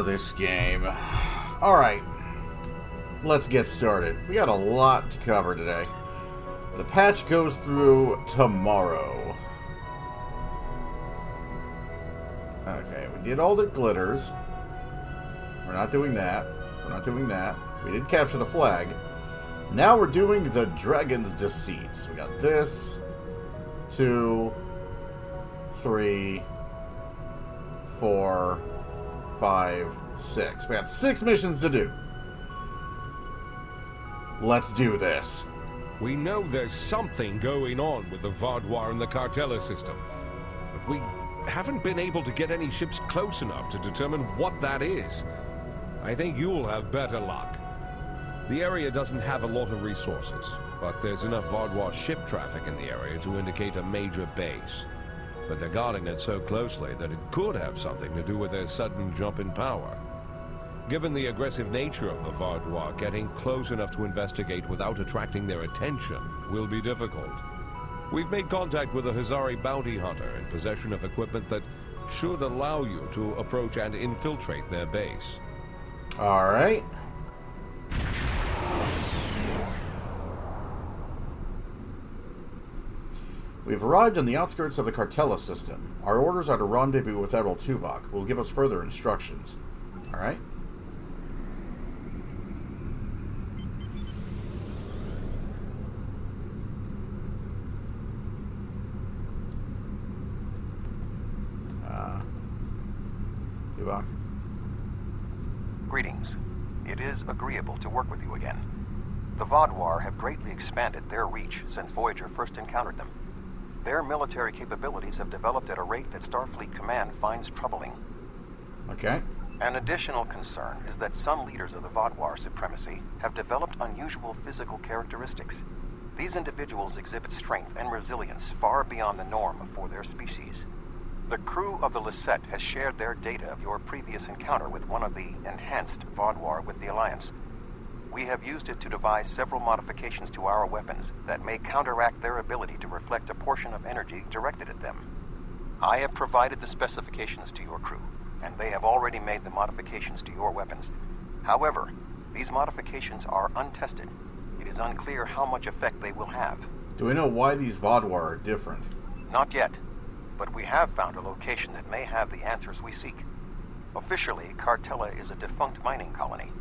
This game. Alright. Let's get started. We got a lot to cover today. The patch goes through tomorrow. Okay, we did all the glitters. We're not doing that. We're not doing that. We did capture the flag. Now we're doing the Dragon's Deceit. So we got this. 2, 3, 4, 5, 6. We got 6 missions to do. Let's do this. We know there's something going on with the Vaadwaur and the Cartella system, but we haven't been able to get any ships close enough to determine what that is. I think you'll have better luck. The area doesn't have a lot of resources, but there's enough Vaadwaur ship traffic in the area to indicate a major base. But they're guarding it so closely that it could have something to do with their sudden jump in power. Given the aggressive nature of the Vaadwaur, getting close enough to investigate without attracting their attention will be difficult. We've made contact with a Hazari bounty hunter in possession of equipment that should allow you to approach and infiltrate their base. Alright. We've arrived on the outskirts of the Cartella system. Our orders are to rendezvous with Admiral Tuvok, who will give us further instructions. Alright. Tuvok. Greetings. It is agreeable to work with you again. The Vaadwaur have greatly expanded their reach since Voyager first encountered them. Their military capabilities have developed at a rate that Starfleet Command finds troubling. Okay. An additional concern is that some leaders of the Vaadwaur supremacy have developed unusual physical characteristics. These individuals exhibit strength and resilience far beyond the norm for their species. The crew of the Deceit has shared their data of your previous encounter with one of the enhanced Vaadwaur with the Alliance. We have used it to devise several modifications to our weapons that may counteract their ability to reflect a portion of energy directed at them. I have provided the specifications to your crew, and they have already made the modifications to your weapons. However, these modifications are untested. It is unclear how much effect they will have. Do we know why these Vaadwaur are different? Not yet, but we have found a location that may have the answers we seek. Officially, Cartella is a defunct mining colony.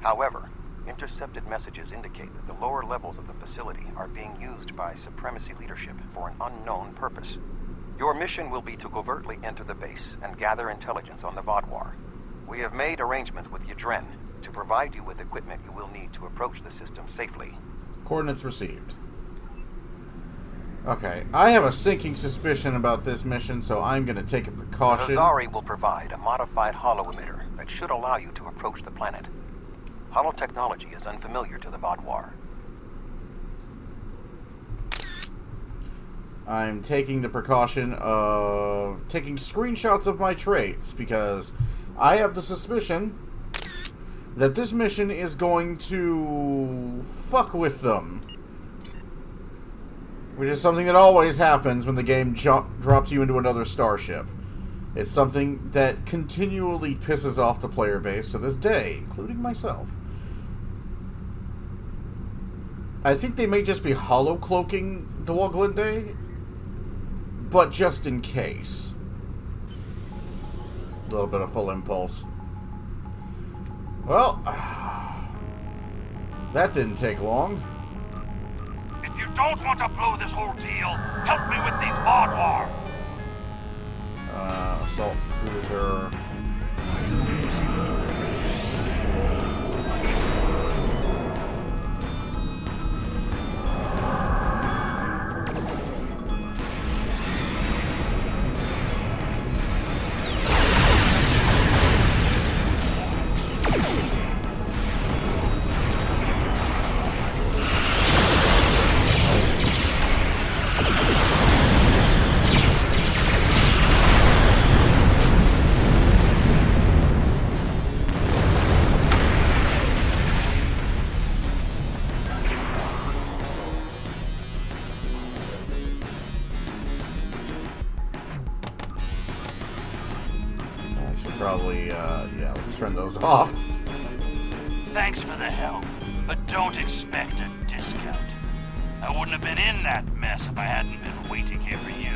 However, intercepted messages indicate that the lower levels of the facility are being used by Supremacy leadership for an unknown purpose. Your mission will be to covertly enter the base and gather intelligence on the Vaadwaur. We have made arrangements with Yadren to provide you with equipment you will need to approach the system safely. Coordinates received. Okay, I have a sinking suspicion about this mission, so I'm going to take a precaution. Hazari will provide a modified holo-emitter that should allow you to approach the planet. Holotechnology is unfamiliar to the Vaadwaur. I'm taking the precaution of taking screenshots of my traits, because I have the suspicion that this mission is going to fuck with them. Which is something that always happens when the game drops you into another starship. It's something that continually pisses off the player base to this day, including myself. I think they may just be holo-cloaking the Woglinde, but just in case. A little bit of full impulse. Well, that didn't take long. If you don't want to blow this whole deal, help me with these Vaadwaur. Assault cruiser. probably, yeah, let's turn those off. Thanks for the help, but don't expect a discount. I wouldn't have been in that mess if I hadn't been waiting here for you.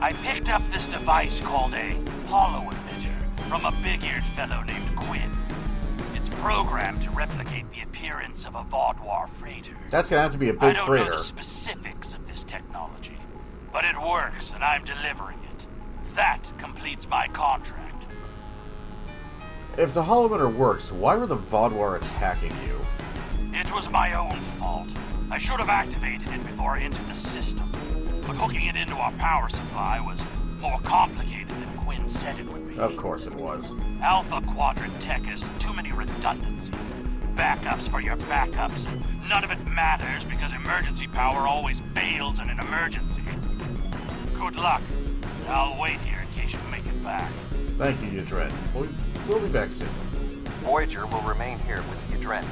I picked up this device called a hollow emitter from a big-eared fellow named Quinn. It's programmed to replicate the appearance of a Vaudouar freighter. That's gonna have to be a big I don't freighter. know the specifics of this technology, but it works and I'm delivering it. That completes my contract. If the hollow emitter works, why were the Vaudouar attacking you? It was my own fault. I should have activated it before I entered the system. But hooking it into our power supply was more complicated than Quinn said it would be. Of course it was. Alpha Quadrant Tech has too many redundancies. Backups for your backups, and none of it matters because emergency power always fails in an emergency. Good luck. I'll wait here in case you make it back. Thank you, Yudren. We'll be back soon. Voyager will remain here with Yudren.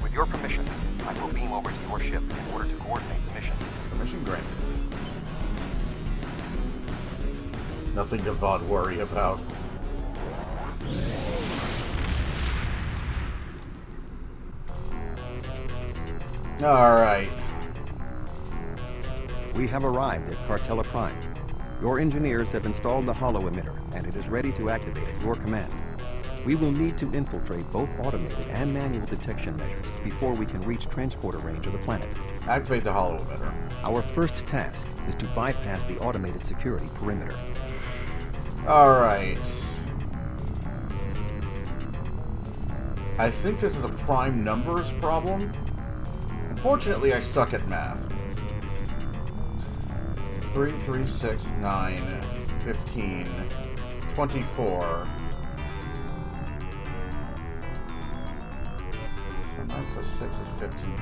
With your permission, I will beam over to your ship in order to coordinate the mission. Permission granted. Nothing to Vaude worry about. Alright. We have arrived at Cartella Prime. Your engineers have installed the hollow emitter, and it is ready to activate at your command. We will need to infiltrate both automated and manual detection measures before we can reach transporter range of the planet. Activate the hollow emitter. Our first task is to bypass the automated security perimeter. Alright. I think this is a prime numbers problem. Unfortunately, I suck at math. 3, 3, 6, 9, 15, 24. So 9 plus 6 is 15.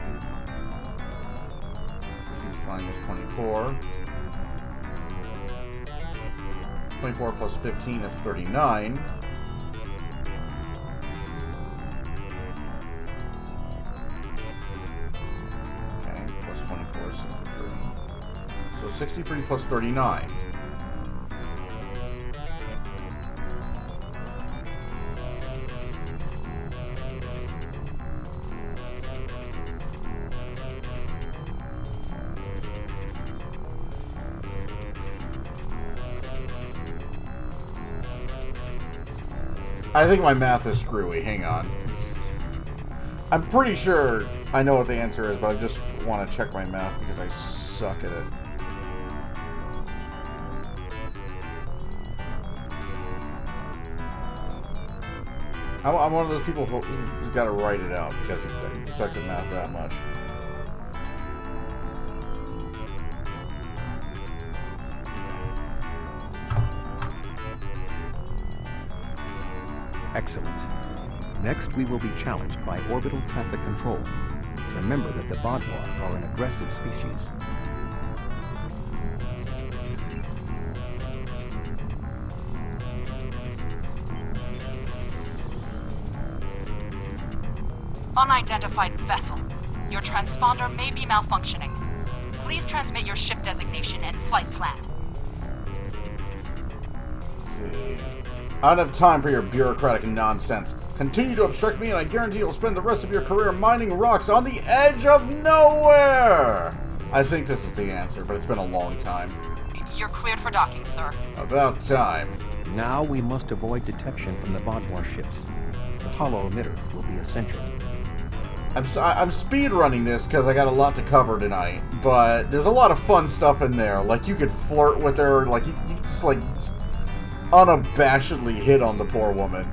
9 is 24. 24 plus 15 is 39. Okay, plus 24 is 63. So 63 plus 39. I think my math is screwy. Hang on. I'm pretty sure I know what the answer is, but I just want to check my math because I suck at it. I'm one of those people who's got to write it out because he sucks at math that much. Excellent. Next, we will be challenged by orbital traffic control. Remember that the Vaudouar are an aggressive species. Unidentified vessel. Your transponder may be malfunctioning. Please transmit your ship designation and flight plan. Let's see. I don't have time for your bureaucratic nonsense. Continue to obstruct me and I guarantee you'll spend the rest of your career mining rocks on the edge of nowhere! I think this is the answer, but it's been a long time. You're cleared for docking, sir. About time. Now we must avoid detection from the Vaudouar ships. The hollow emitter will be essential. I'm speed running this because I got a lot to cover tonight, but there's a lot of fun stuff in there. Like, you could flirt with her, like, you just, like, unabashedly hit on the poor woman.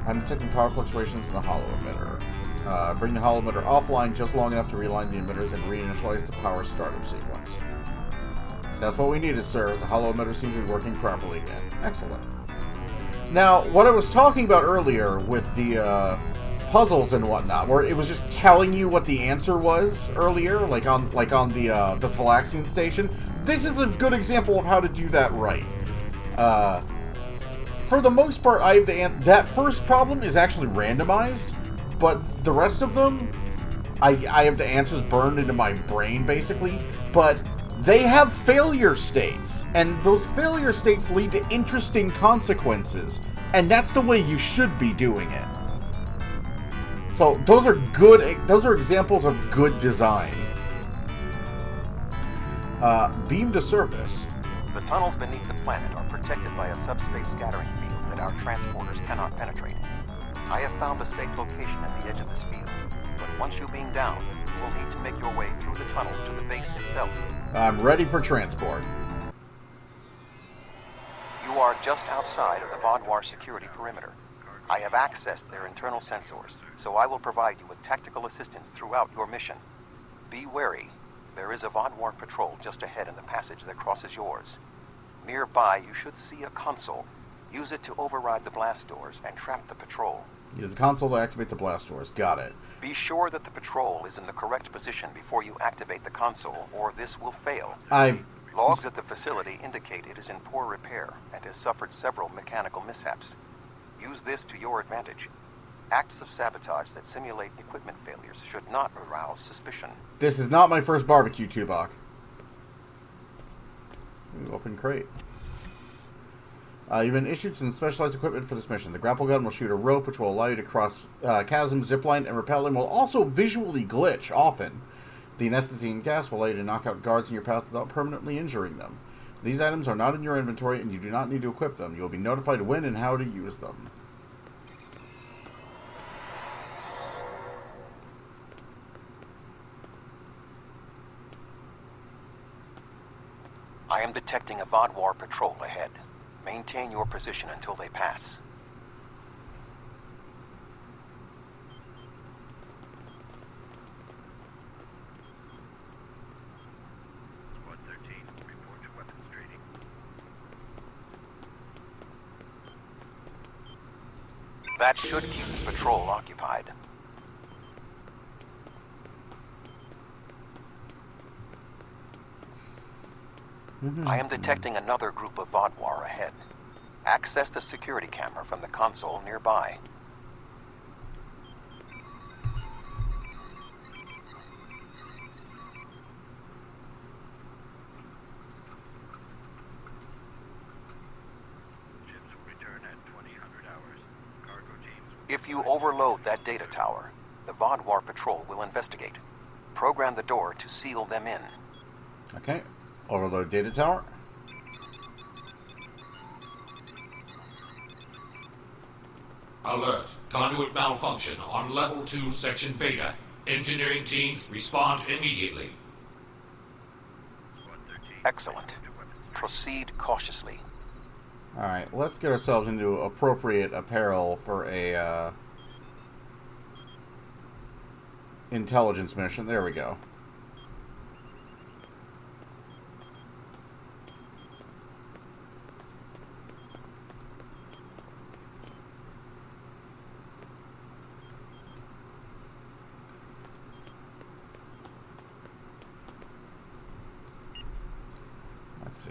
I'm detecting power fluctuations in the hollow emitter. Bring the hollow emitter offline just long enough to realign the emitters and reinitialize the power startup sequence. That's what we needed, sir. The hollow emitter seems to be working properly again. Excellent. Now, what I was talking about earlier with the puzzles and whatnot, where it was just telling you what the answer was earlier, like on the Talaxian station, this is a good example of how to do that right. For the most part, I have that first problem is actually randomized, but the rest of them, I have the answers burned into my brain, basically. But they have failure states, and those failure states lead to interesting consequences, and that's the way you should be doing it. So those are good. Those are examples of good design. Beam to surface. The tunnels beneath the planet are protected by a subspace scattering field that our transporters cannot penetrate. I have found a safe location at the edge of this field, but once you beam down, you will need to make your way through the tunnels to the base itself. I'm ready for transport. You are just outside of the Vodwar security perimeter. I have accessed their internal sensors, so I will provide you with tactical assistance throughout your mission. Be wary. There is a Vodwar patrol just ahead in the passage that crosses yours. Nearby, you should see a console. Use it to override the blast doors and trap the patrol. Use the console to activate the blast doors. Got it. Be sure that the patrol is in the correct position before you activate the console, or this will fail. Logs at the facility indicate it is in poor repair and has suffered several mechanical mishaps. Use this to your advantage. Acts of sabotage that simulate equipment failures should not arouse suspicion. This is not my first barbecue, Tuvok. Open crate. You've been issued some specialized equipment for this mission. The grapple gun will shoot a rope, which will allow you to cross chasms, zipline, and rappelling will also visually glitch often. The anesthetizing gas will allow you to knock out guards in your path without permanently injuring them. These items are not in your inventory, and you do not need to equip them. You will be notified when and how to use them. I am detecting a Vodwar patrol ahead. Maintain your position until they pass. Squad 13, report to weapons training. That should keep the patrol occupied. I am detecting another group of Vodwar ahead. Access the security camera from the console nearby. Ships will return at 2000 hours. Cargo teams will... If you overload that data tower, the Vodwar patrol will investigate. Program the door to seal them in. Okay. Overload data tower. Alert. Conduit malfunction on level 2, section beta. Engineering teams respond immediately. Squad 13, Excellent. to weapons training. Proceed cautiously. Alright, let's get ourselves into appropriate apparel for a intelligence mission. There we go. Let's see,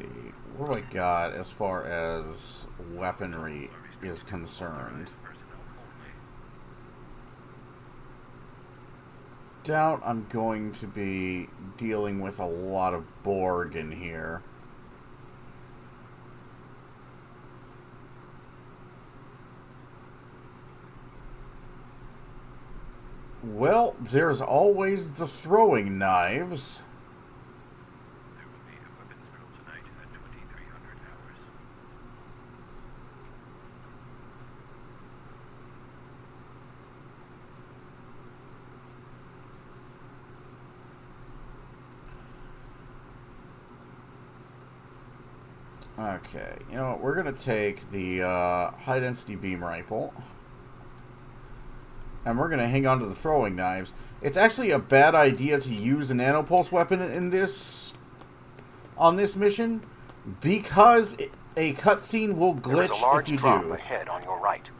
what do I got as far as weaponry is concerned? Personnel only. Doubt I'm going to be dealing with a lot of Borg in here. Well, there's always the throwing knives. There will be a weapons drill tonight at 2300 hours. Okay, you know what, we're going to take the high-density beam rifle. And we're going to hang on to the throwing knives. It's actually a bad idea to use a nanopulse weapon in this... on this mission, because a cutscene will There is glitch a large if you drop do. ahead on your right.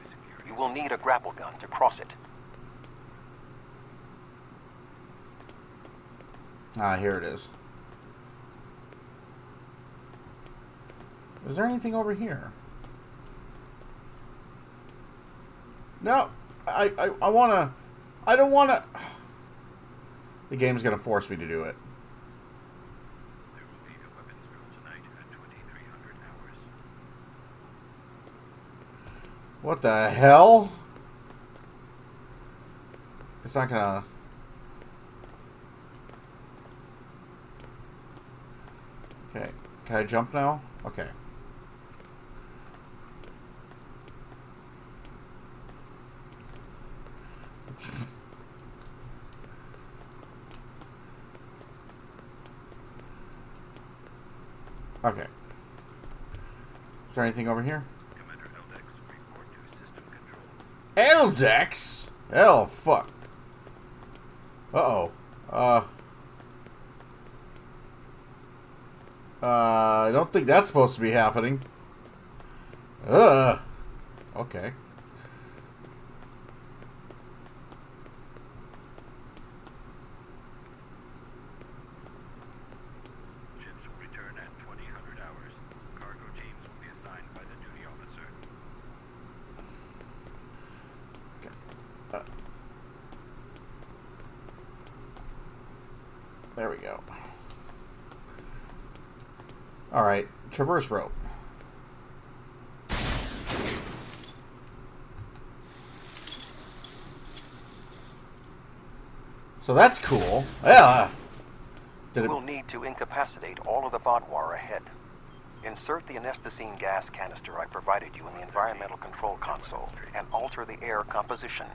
You will need a grapple gun to cross it. Ah, here it is. Is there anything over here? No, I wanna... I don't wanna... The game's gonna force me to do it. There will be What the hell? It's not gonna... Okay. Can I jump now? Okay. Okay. Is there anything over here? Commander Eldex, report to system control. Eldex? Oh, fuck. Uh-oh. I don't think that's supposed to be happening. Okay. Ships will return at 2000 hours. Cargo teams will be assigned by the duty officer. There we go. Alright, traverse rope. So that's cool. Yeah. You will need to incapacitate all of the Vodwar ahead. Insert the anesthetine gas canister I provided you in the environmental control console and alter the air composition.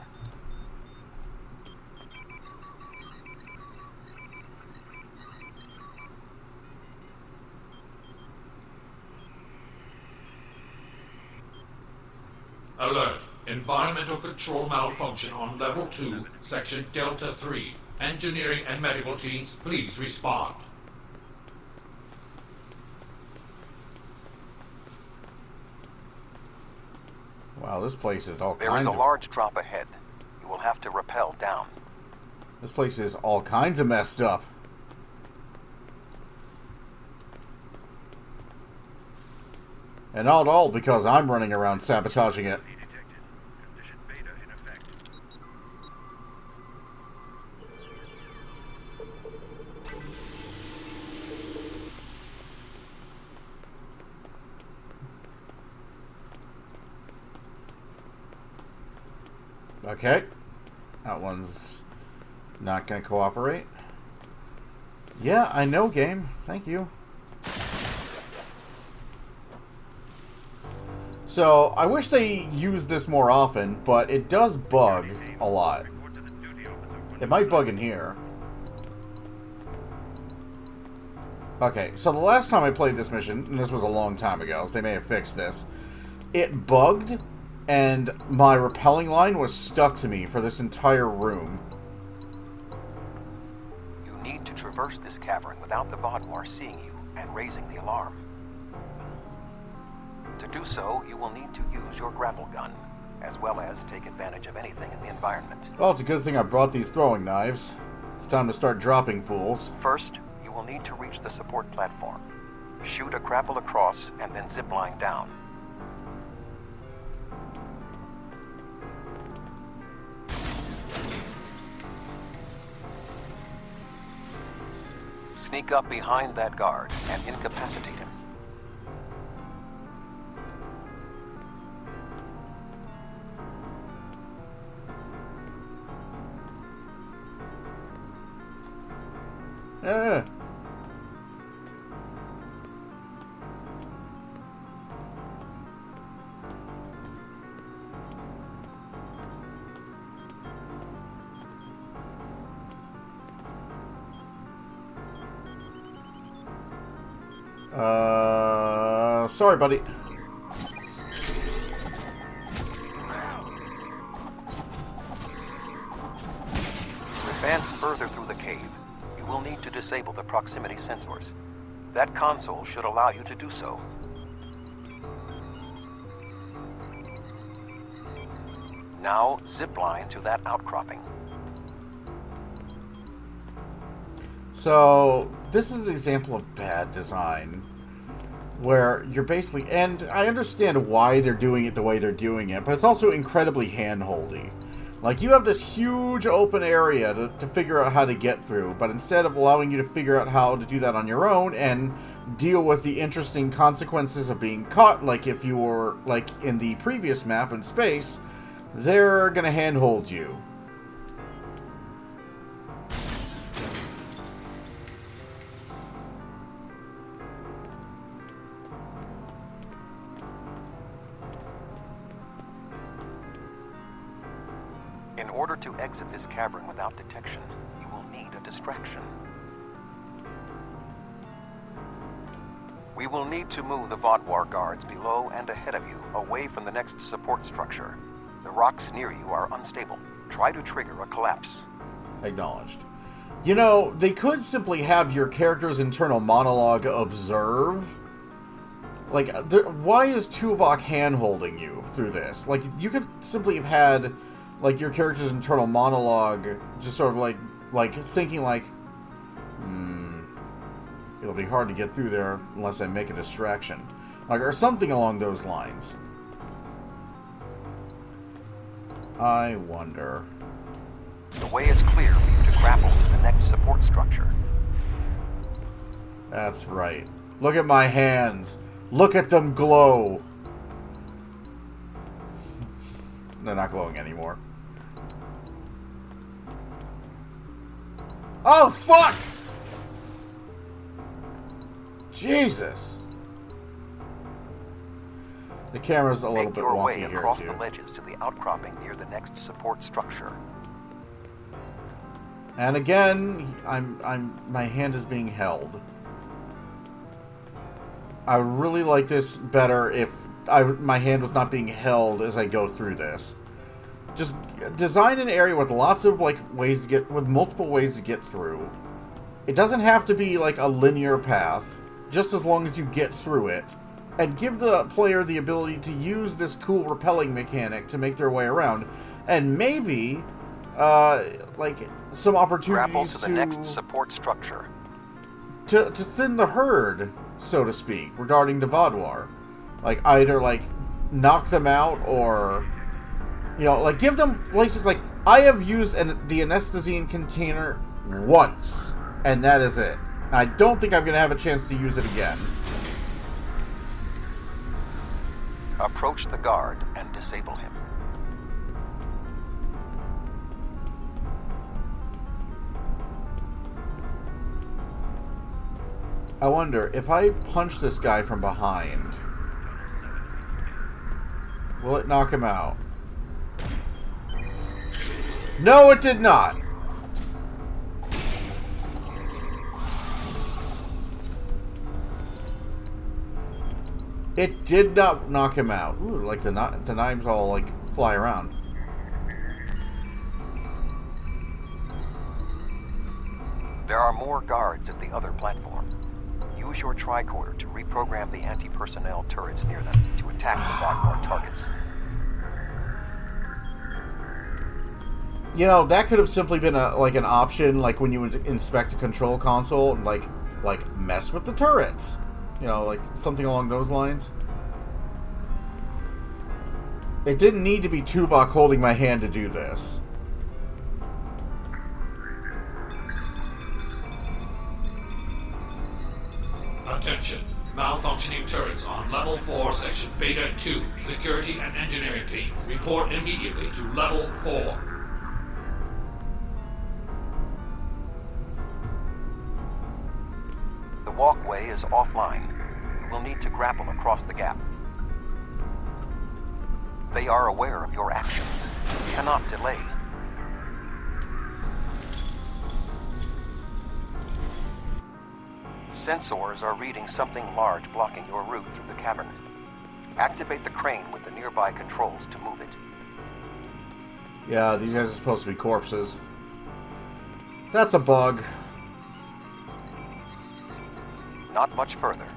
Alert. Environmental control malfunction on level 2, section Delta 3. Engineering and medical teams, please respond. Wow, this place is all There kinds is a of... large drop ahead. You will have to rappel down. This place is all kinds of messed up. And not all because I'm running around sabotaging it. Detected. Condition beta in effect. Okay. That one's not going to cooperate. Yeah, I know, game. Thank you. So, I wish they used this more often, but it does bug a lot. Report to the duty officer. It might bug in here. Okay, so the last time I played this mission, and this was a long time ago, they may have fixed this, it bugged, and my repelling line was stuck to me for this entire room. You need to traverse this cavern without the Vodwar seeing you and raising the alarm. To do so, you will need to use your grapple gun, as well as take advantage of anything in the environment. Well, it's a good thing I brought these throwing knives. It's time to start dropping fools. First, you will need to reach the support platform. Shoot a grapple across and then zipline down. Sneak up behind that guard and incapacitate him. Yeah. Sorry, buddy. To advance further through the cave, you will need to disable the proximity sensors. That console should allow you to do so. Now, zipline to that outcropping. So, this is an example of bad design. Where you're basically... And I understand why they're doing it the way they're doing it, but it's also incredibly hand-holdy. Like, you have this huge open area to figure out how to get through, but instead of allowing you to figure out how to do that on your own and deal with the interesting consequences of being caught, like if you were, like in the previous map in space, they're gonna handhold you. In order to exit this cavern without detection, you will need a distraction. We will need to move the Vodwar guards below and ahead of you, away from the next support structure. The rocks near you are unstable. Try to trigger a collapse. Acknowledged. You know, they could simply have your character's internal monologue observe. Like, why is Tuvok hand-holding you through this? Like, you could simply have had, like, your character's internal monologue just sort of like thinking like, it'll be hard to get through there unless I make a distraction. Like, or something along those lines. I wonder. The way is clear for you to grapple to the next support structure. That's right. Look at my hands. Look at them glow. They're not glowing anymore. Oh, fuck! Jesus. The camera's a little Make bit your wonky way here, across too. the ledges to the outcropping near the next support structure. And again, my hand is being held. I would really like this better if my hand was not being held as I go through this. Just design an area with lots of ways to get, with multiple ways to get through. It doesn't have to be like a linear path, just as long as you get through it. And give the player the ability to use this cool rappelling mechanic to make their way around. And maybe, some opportunities Grapple to the next support structure. To thin the herd, so to speak, regarding the Vodwar. Like, either, knock them out or, give them places like, I have used the anesthetizine container once, and that is it. I don't think I'm going to have a chance to use it again. Approach the guard and disable him. I wonder, if I punch this guy from behind, will it knock him out? No, it did not! It did not knock him out. Ooh, like the knives all, fly around. There are more guards at the other platform. Use your tricorder to reprogram the anti-personnel turrets near them to attack the Vodwar targets. That could have simply been an option, like when you inspect a control console, and like mess with the turrets. Something along those lines. It didn't need to be Tuvok holding my hand to do this. Attention. Malfunctioning turrets on Level 4, Section Beta 2. Security and engineering teams, report immediately to Level 4. The walkway is offline. You will need to grapple across the gap. They are aware of your actions. You cannot delay. Sensors are reading something large blocking your route through the cavern. Activate the crane with the nearby controls to move it. Yeah, these guys are supposed to be corpses. That's a bug. Not much further.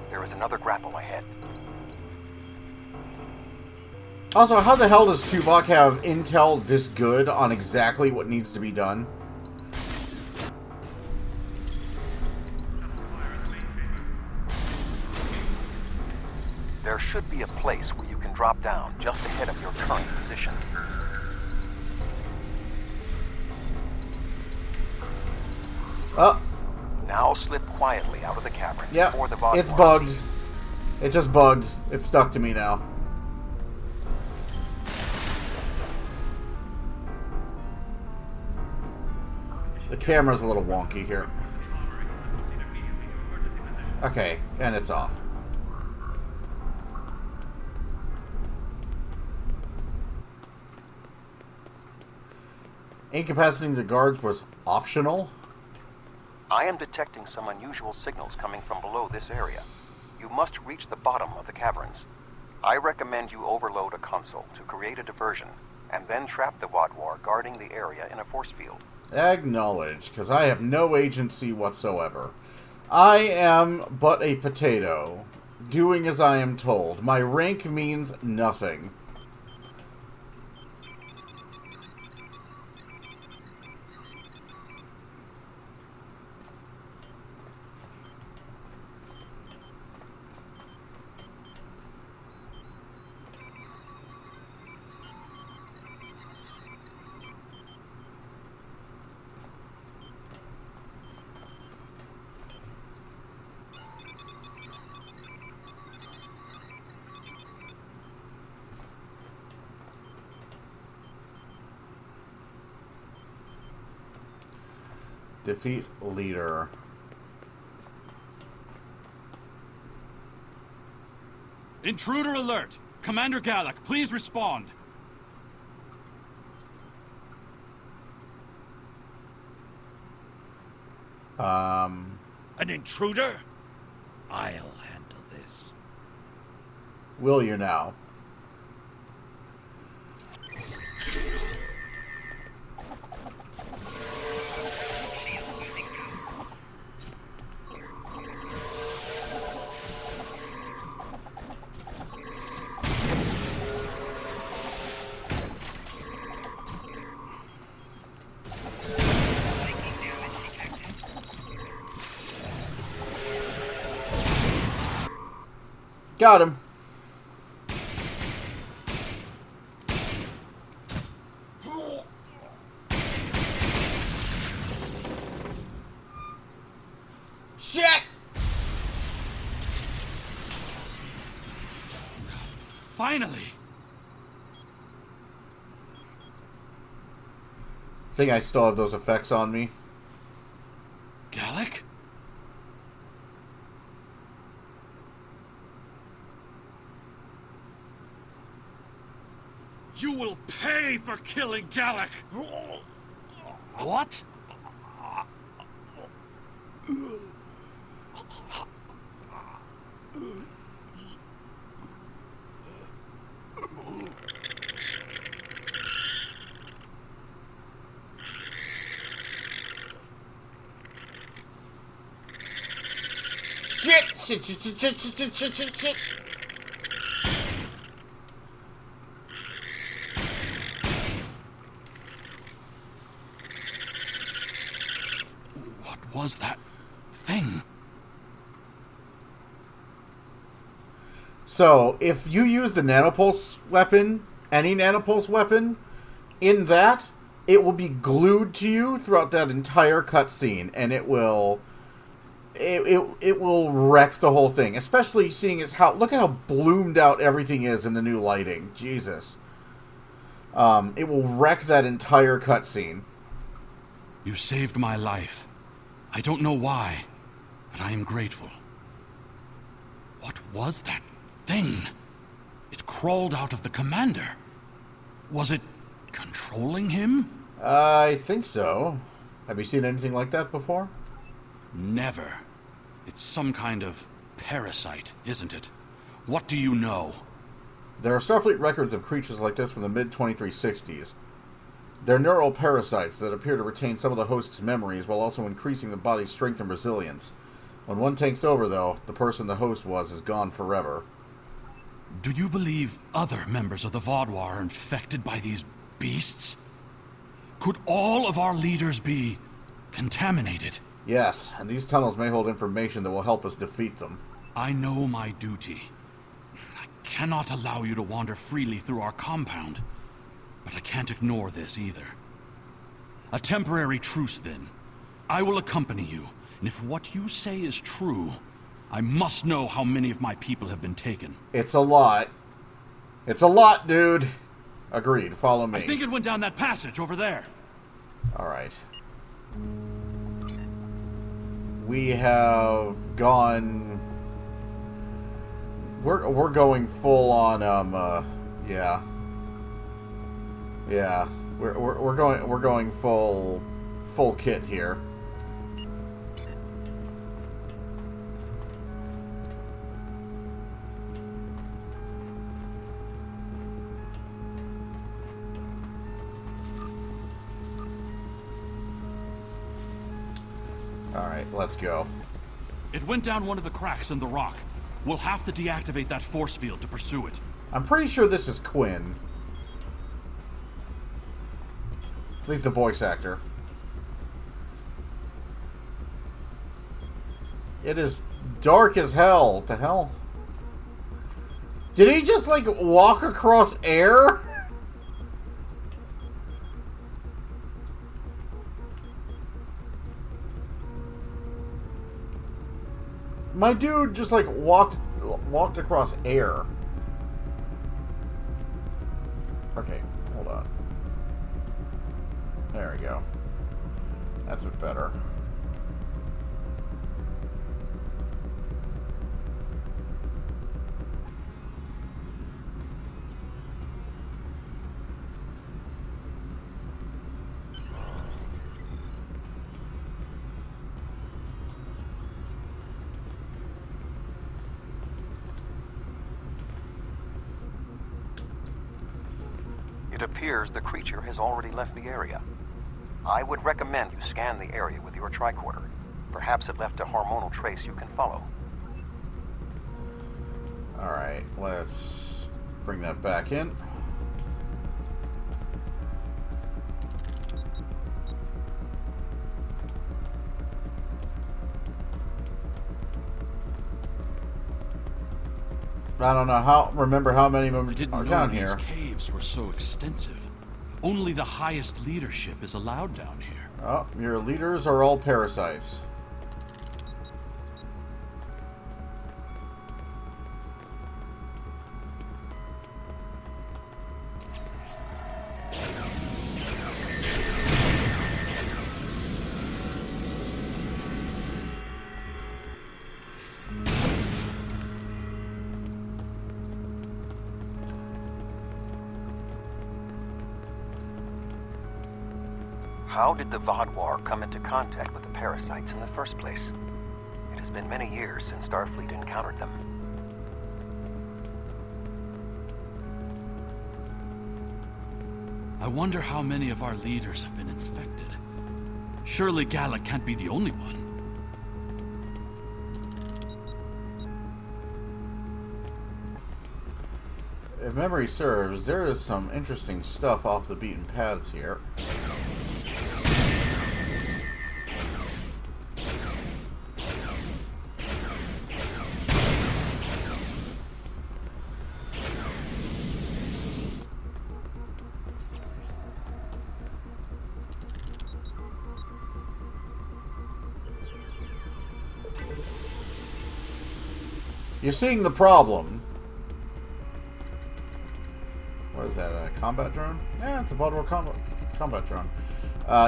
There is another grapple ahead. Also, how the hell does Tuvok have intel this good on exactly what needs to be done? There should be a place where you can drop down just ahead of your current position. Now slip quietly out of the cavern Yep, before the Vaadwaur it's bugged. see you. It just bugged. It's stuck to me now. The camera's a little wonky here. Okay, and it's off. Incapacitating the guards was optional. I am detecting some unusual signals coming from below this area. You must reach the bottom of the caverns. I recommend you overload a console to create a diversion, and then trap the Vaadwaur guarding the area in a force field. Acknowledge, because I have no agency whatsoever. I am but a potato, doing as I am told. My rank means nothing. Defeat leader. Intruder alert! Commander Gallic, please respond. An intruder? I'll handle this. Will you now? Got him. Shit! Finally! Think I still have those effects on me. Gallic? You will pay for killing Gallic! What? Shit! What was that thing? So, if you use the nanopulse weapon, any nanopulse weapon, in that, it will be glued to you throughout that entire cutscene, and it will wreck the whole thing. Especially seeing as how, look at how bloomed out everything is in the new lighting. Jesus. It will wreck that entire cutscene. You saved my life. I don't know why, but I am grateful. What was that thing? It crawled out of the commander. Was it controlling him? I think so. Have you seen anything like that before? Never. It's some kind of parasite, isn't it? What do you know? There are Starfleet records of creatures like this from the mid-2360s. They're neural parasites that appear to retain some of the host's memories while also increasing the body's strength and resilience. When one takes over, though, the person the host was is gone forever. Do you believe other members of the Vaadwaur are infected by these beasts? Could all of our leaders be contaminated? Yes, and these tunnels may hold information that will help us defeat them. I know my duty. I cannot allow you to wander freely through our compound. But I can't ignore this either. A temporary truce, then. I will accompany you, And if what you say is true, I must know how many of my people have been taken. It's a lot. It's a lot, dude. Agreed. Follow me. I think it went down that passage over there. Alright. We have gone... We're going full on, yeah. Yeah. We're going full kit here. Alright, let's go. It went down one of the cracks in the rock. We'll have to deactivate that force field to pursue it. I'm pretty sure this is Quinn. At least the voice actor. It is dark as hell. What the hell? Did he just, like, walk across air? My dude just, like, walked across air. Okay, hold on. There we go. That's a bit better. It appears the creature has already left the area. I would recommend you scan the area with your tricorder. Perhaps it left a hormonal trace you can follow. Alright, let's bring that back in. I don't know remember how many of them are down here. These caves were so extensive. Only the highest leadership is allowed down here. Oh, your leaders are all parasites. How did the Vadwar come into contact with the parasites in the first place? It has been many years since Starfleet encountered them. I wonder how many of our leaders have been infected. Surely Gallic can't be the only one. If memory serves, there is some interesting stuff off the beaten paths here. You're seeing the problem. What is that, a combat drone? Yeah, it's a Vadwar combat drone.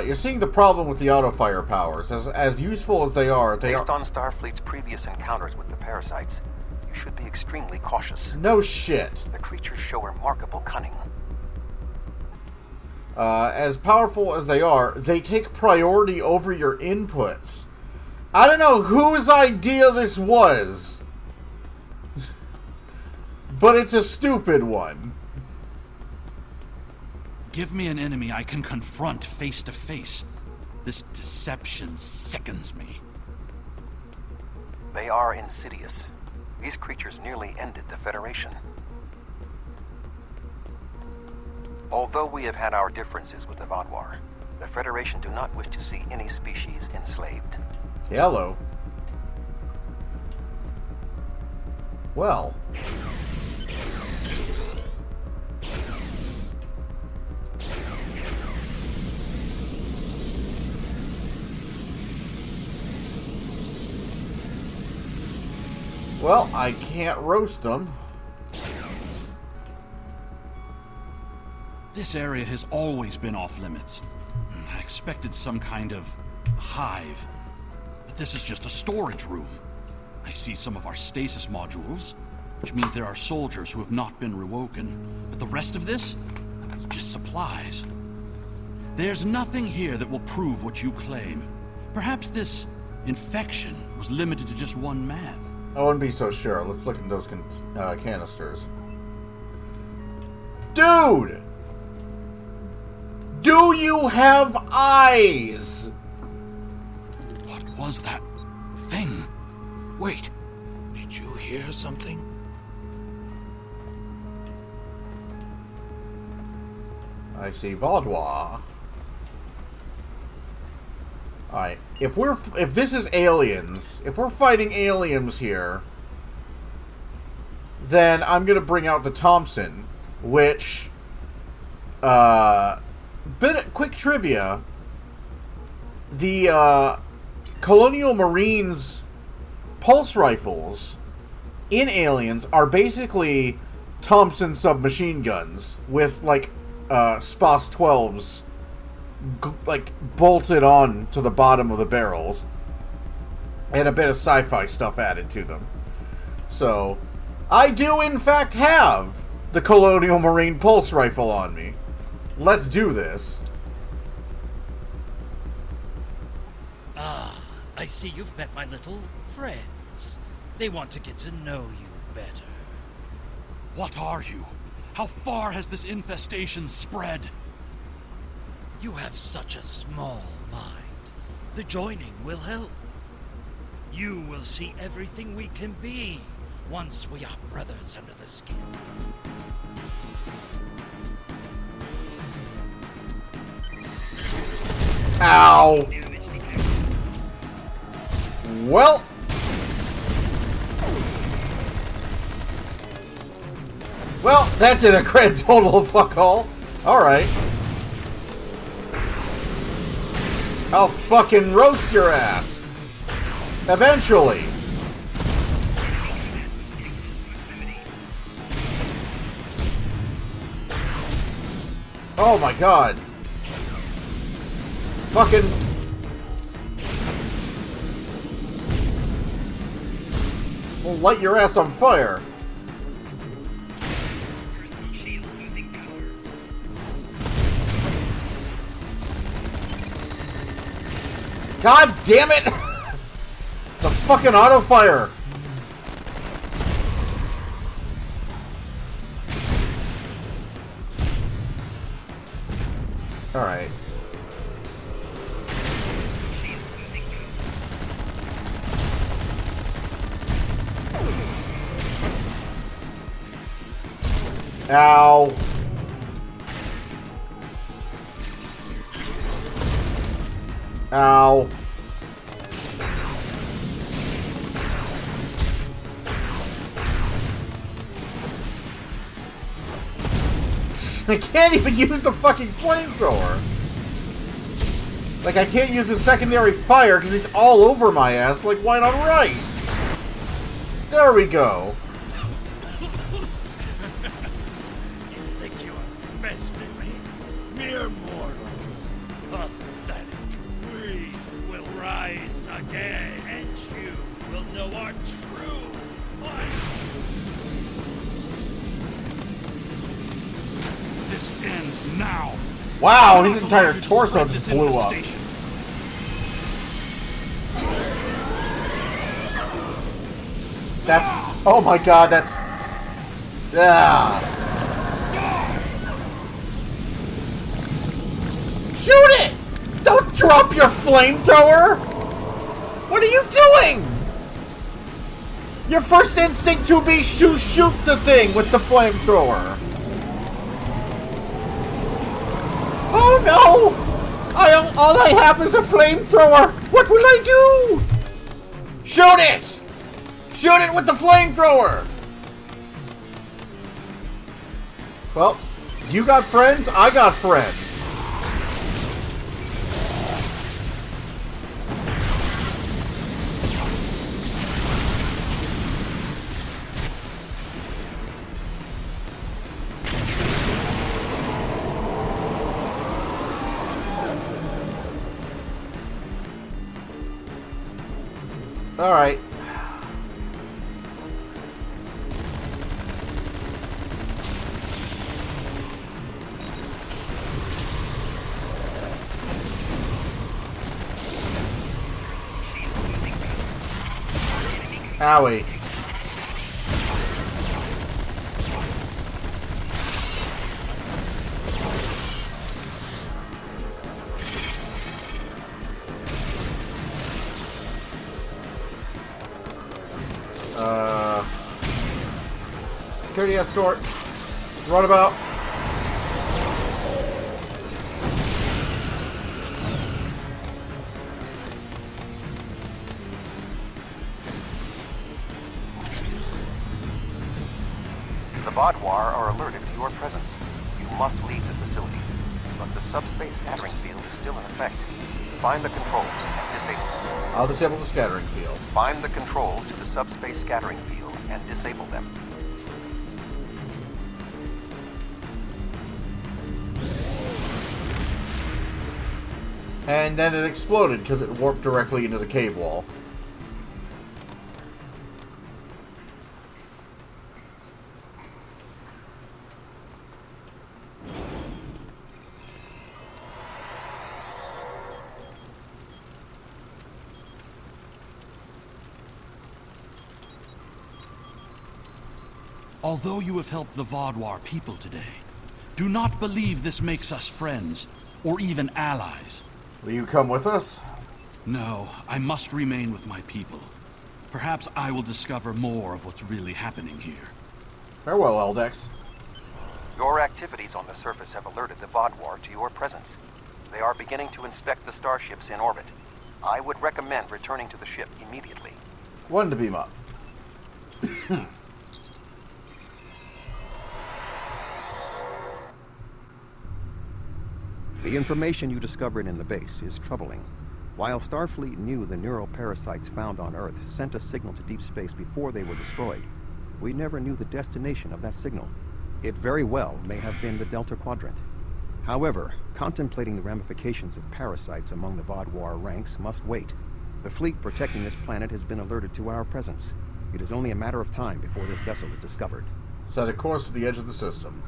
You're seeing the problem with the auto-fire powers. As useful as they are, Based on Starfleet's previous encounters with the parasites, you should be extremely cautious. No shit. The creatures show remarkable cunning. As powerful as they are, they take priority over your inputs. I don't know whose idea this was, but it's a stupid one. Give me an enemy I can confront face to face. This deception sickens me. They are insidious. These creatures nearly ended the Federation. Although we have had our differences with the Vadwar, the Federation do not wish to see any species enslaved. Hello. Well. Well, I can't roast them. This area has always been off limits. I expected some kind of hive. But this is just a storage room. I see some of our stasis modules, which means there are soldiers who have not been rewoken. But the rest of this? Just supplies. There's nothing here that will prove what you claim. Perhaps this infection was limited to just one man. I wouldn't be so sure. Let's look at those canisters. Dude! Do you have eyes? What was that thing? Wait, did you hear something? I see Vaudois. Alright, if this is aliens, if we're fighting aliens here, then I'm gonna bring out the Thompson, which, quick trivia, the, Colonial Marines pulse rifles in Aliens are basically Thompson submachine guns with, like, SPOS 12s like bolted on to the bottom of the barrels and a bit of sci-fi stuff added to them. So I do in fact have the Colonial Marine pulse rifle on me. Let's do this. Ah, I see you've met my little friends. They want to get to know you better. What are you? How far has this infestation spread? You have such a small mind. The joining will help. You will see everything we can be once we are brothers under the skin. Ow! Well... Well, that did a grand total of fuck all. Alright. I'll fucking roast your ass. Eventually. Oh my god. Fucking... We'll light your ass on fire. God damn it! The fucking auto fire. Alright. Ow. Ow. I can't even use the fucking flamethrower. Like, I can't use the secondary fire because he's all over my ass like wine on rice. There we go. You think you are besting me? Mere mortals. Pathetic. We will rise again, and you will know our true might. This ends now. Wow, his entire torso just blew up. That's... Oh my god, that's... Ah. Shoot it! Don't drop your flamethrower! What are you doing? Your first instinct to be shoot the thing with the flamethrower. Oh no! All I have is a flamethrower! What will I do? Shoot it! Shoot it with the flamethrower! Well, you got friends, I got friends. Alright. Owie. Security escort. Runabout. The Vodwar are alerted to your presence. You must leave the facility. But the subspace scattering field is still in effect. Find the controls and disable them. I'll disable the scattering field. Find the controls to the subspace scattering field and disable them. And then it exploded because it warped directly into the cave wall. Although you have helped the Vodwar people today, do not believe this makes us friends, or even allies. Will you come with us? No, I must remain with my people. Perhaps I will discover more of what's really happening here. Farewell, Eldex. Your activities on the surface have alerted the Vodwar to your presence. They are beginning to inspect the starships in orbit. I would recommend returning to the ship immediately. One to beam up. The information you discovered in the base is troubling. While Starfleet knew the neuroparasites found on Earth sent a signal to deep space before they were destroyed, we never knew the destination of that signal. It very well may have been the Delta Quadrant. However, contemplating the ramifications of parasites among the Vodwar ranks must wait. The fleet protecting this planet has been alerted to our presence. It is only a matter of time before this vessel is discovered. Set a course to the edge of the system.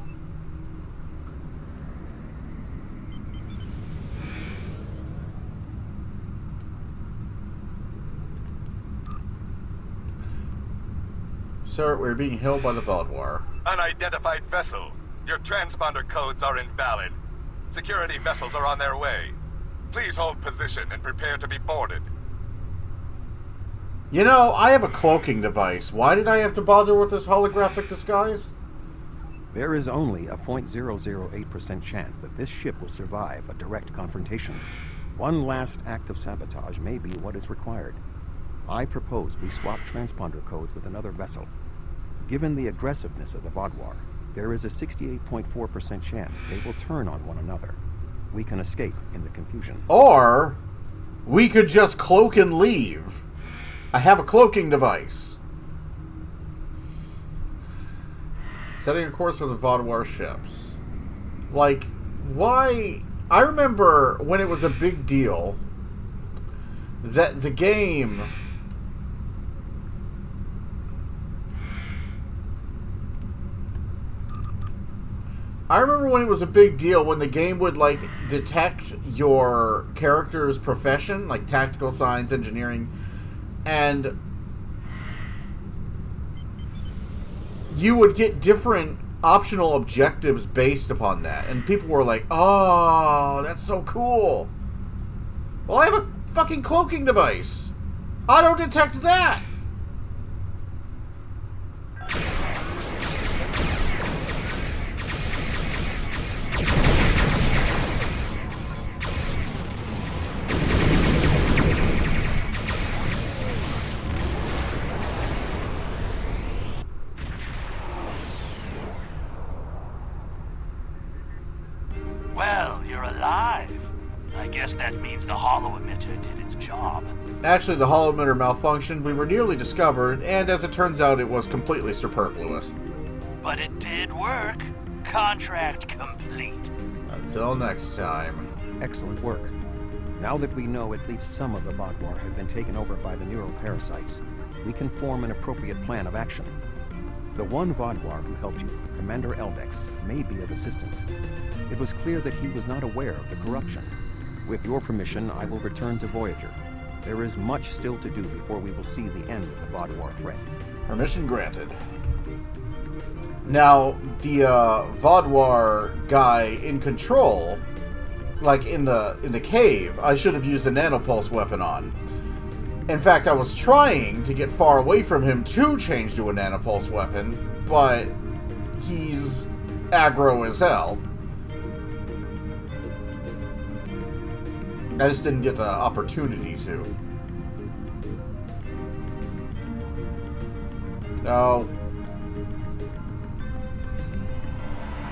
Sir, we're being held by the Vodwar. Unidentified vessel. Your transponder codes are invalid. Security vessels are on their way. Please hold position and prepare to be boarded. You know, I have a cloaking device. Why did I have to bother with this holographic disguise? There is only a 0.008% chance that this ship will survive a direct confrontation. One last act of sabotage may be what is required. I propose we swap transponder codes with another vessel. Given the aggressiveness of the Vodwar, there is a 68.4% chance they will turn on one another. We can escape in the confusion. Or, we could just cloak and leave. I have a cloaking device. Setting a course for the Vodwar ships. Like, why? I remember when it was a big deal that the game... I remember when it was a big deal when the game would, like, detect your character's profession, like tactical science, engineering, and you would get different optional objectives based upon that. And people were like, oh, that's so cool. Well, I have a fucking cloaking device. Auto-detect that. Well, you're alive. I guess that means the holo emitter did its job. Actually, the holo emitter malfunctioned. We were nearly discovered, and as it turns out, it was completely superfluous. But it did work. Contract complete. Until next time. Excellent work. Now that we know at least some of the Vaadwaur have been taken over by the neuroparasites, we can form an appropriate plan of action. The one Vaadwaur who helped you, Commander Eldex, may be of assistance. It was clear that he was not aware of the corruption. With your permission, I will return to Voyager. There is much still to do before we will see the end of the Vaadwaur threat. Permission granted. Now, the Vaadwaur guy in control, like in the cave, I should have used the nanopulse weapon on. In fact, I was trying to get far away from him to change to a nanopulse weapon, but he's aggro as hell. I just didn't get the opportunity to. No.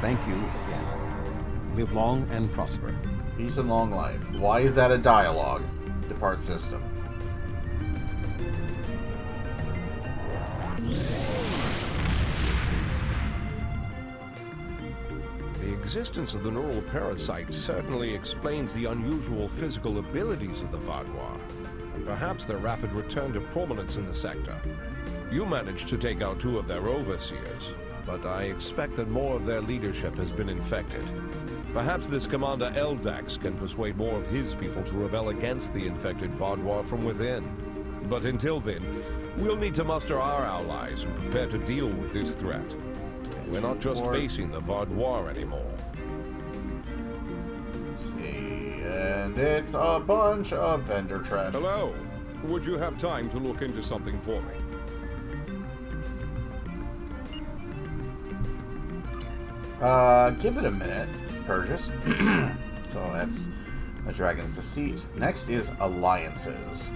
Thank you again. Live long and prosper. Peace and long life. Why is that a dialogue? Depart system. The existence of the neural parasites certainly explains the unusual physical abilities of the Vaadwaur, and perhaps their rapid return to prominence in the sector. You managed to take out 2 of their overseers, but I expect that more of their leadership has been infected. Perhaps this Commander Eldex can persuade more of his people to rebel against the infected Vaadwaur from within. But until then, we'll need to muster our allies and prepare to deal with this threat. We're not just facing the Vaadwaur anymore. Let's see, and it's a bunch of vendor trash. Hello. Would you have time to look into something for me? Give it a minute, Burgess. So that's a Dragon's Deceit. Next is Alliances.